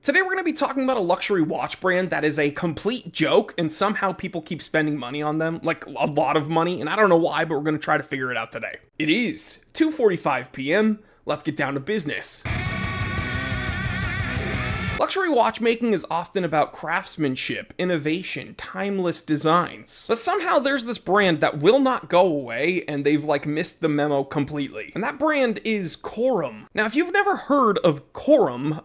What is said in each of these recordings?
Today we're going to be talking about a luxury watch brand that is a complete joke, and somehow people keep spending money on them, like a lot of money, and I don't know why, but we're going to try to figure it out today. It is 2:45 p.m. Let's get down to business. Luxury watchmaking is often about craftsmanship, innovation, timeless designs. But somehow there's this brand that will not go away, and they've missed the memo completely. And that brand is Corum. Now, if you've never heard of Corum,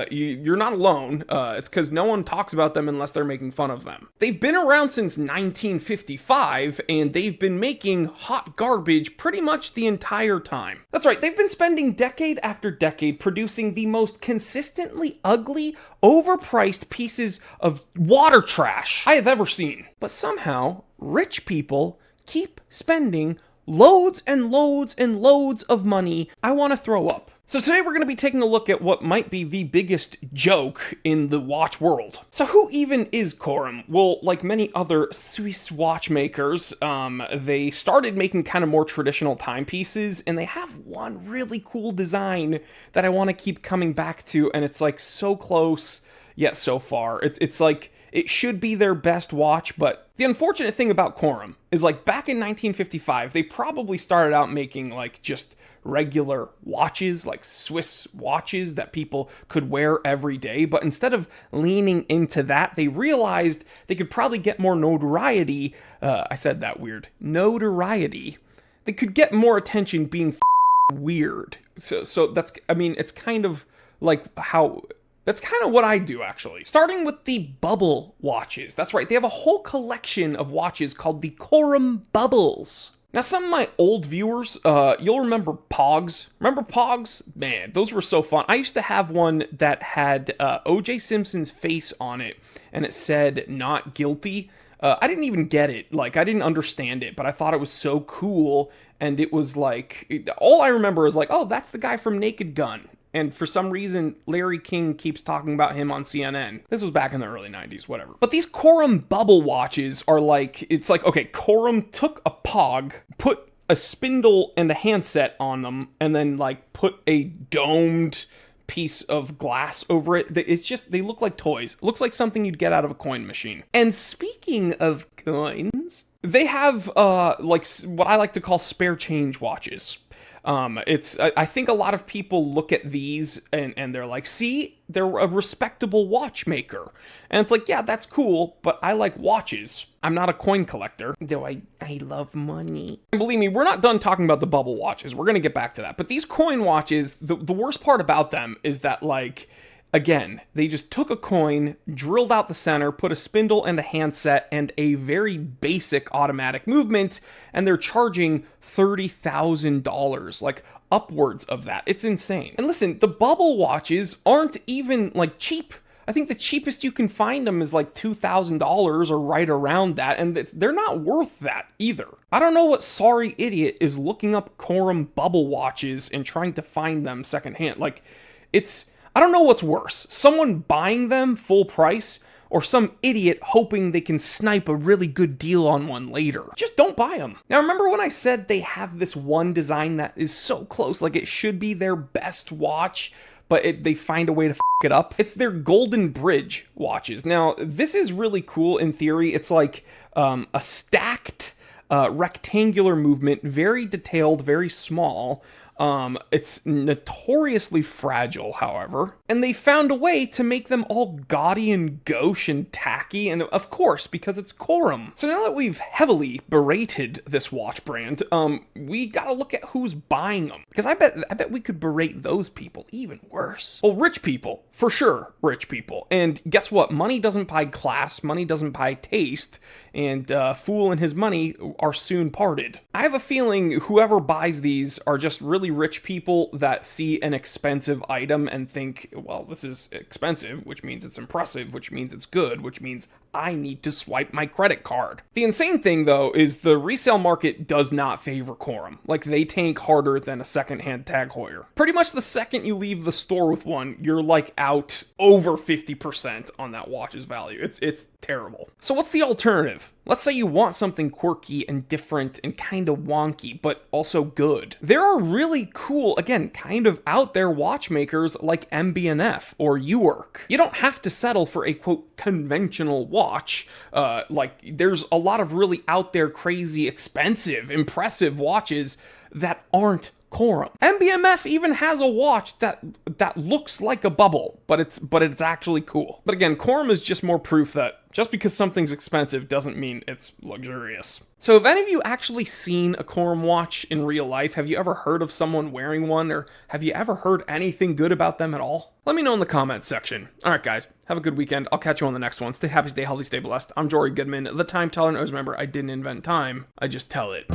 you're not alone. It's because no one talks about them unless they're making fun of them. They've been around since 1955, and they've been making hot garbage pretty much the entire time. That's right, they've been spending decade after decade producing the most consistently ugly, overpriced pieces of water trash I have ever seen. But somehow, rich people keep spending loads and loads and loads of money. I want to throw up. So today we're going to be taking a look at what might be the biggest joke in the watch world. So who even is Corum? Well, like many other Swiss watchmakers, they started making kind of more traditional timepieces, and they have one really cool design that I want to keep coming back to, and it's so close yet so far. It's like it should be their best watch, but the unfortunate thing about Corum is back in 1955, they probably started out making just regular watches, like Swiss watches that people could wear every day. But instead of leaning into that, they realized they could probably get more notoriety. I said that weird. Notoriety. They could get more attention being weird. So that's, it's kind of that's kind of what I do, actually. Starting with the bubble watches. That's right, they have a whole collection of watches called the Corum Bubbles. Now, some of my old viewers, you'll remember Pogs. Remember Pogs? Man, those were so fun. I used to have one that had O.J. Simpson's face on it, and it said, "Not guilty." I didn't even get it. I didn't understand it, but I thought it was so cool, and it was all I remember is oh, that's the guy from Naked Gun. And for some reason, Larry King keeps talking about him on CNN. This was back in the early 90s, whatever. But these Corum bubble watches are okay, Corum took a Pog, put a spindle and a handset on them, and then put a domed piece of glass over it. It's just, they look like toys. It looks like something you'd get out of a coin machine. And speaking of coins, they have what I like to call spare change watches. I think a lot of people look at these and they're like, see, they're a respectable watchmaker. And it's yeah, that's cool, but I like watches. I'm not a coin collector, though I love money. And believe me, we're not done talking about the bubble watches. We're going to get back to that. But these coin watches, the worst part about them is that again, they just took a coin, drilled out the center, put a spindle and a handset and a very basic automatic movement, and they're charging $30,000, upwards of that. It's insane. And listen, the bubble watches aren't even cheap. I think the cheapest you can find them is $2,000 or right around that, and they're not worth that either. I don't know what sorry idiot is looking up Corum bubble watches and trying to find them secondhand. I don't know what's worse, someone buying them full price or some idiot hoping they can snipe a really good deal on one later. Just don't buy them. Now, remember when I said they have this one design that is so close, it should be their best watch, but they find a way to f it up? It's their Golden Bridge watches. Now, this is really cool in theory. It's a stacked rectangular movement, very detailed, very small. It's notoriously fragile, however, and they found a way to make them all gaudy and gauche and tacky, and of course, because it's Corum. So now that we've heavily berated this watch brand, we gotta look at who's buying them, because I bet we could berate those people even worse. Well, rich people, for sure, rich people, and guess what? Money doesn't buy class, money doesn't buy taste, and fool and his money are soon parted. I have a feeling whoever buys these are just really rich people that see an expensive item and think, well, this is expensive, which means it's impressive, which means it's good, which means I need to swipe my credit card. The insane thing, though, is the resale market does not favor Corum. They tank harder than a secondhand Tag Heuer. Pretty much the second you leave the store with one, you're out about over 50% on that watch's value. It's terrible. So what's the alternative? Let's say you want something quirky and different and kind of wonky, but also good. There are really cool, again, kind of out there watchmakers like MB&F or Uwork. You don't have to settle for a, quote, conventional watch. There's a lot of really out there, crazy, expensive, impressive watches that aren't Corum. MB&F even has a watch that looks like a bubble, but it's actually cool. But again, Corum is just more proof that just because something's expensive doesn't mean it's luxurious. So have any of you actually seen a Corum watch in real life? Have you ever heard of someone wearing one, or have you ever heard anything good about them at all? Let me know in the comments section. Alright guys, have a good weekend. I'll catch you on the next one. Stay happy, stay healthy, stay blessed. I'm Jory Goodman, the time teller, and always remember, I didn't invent time, I just tell it.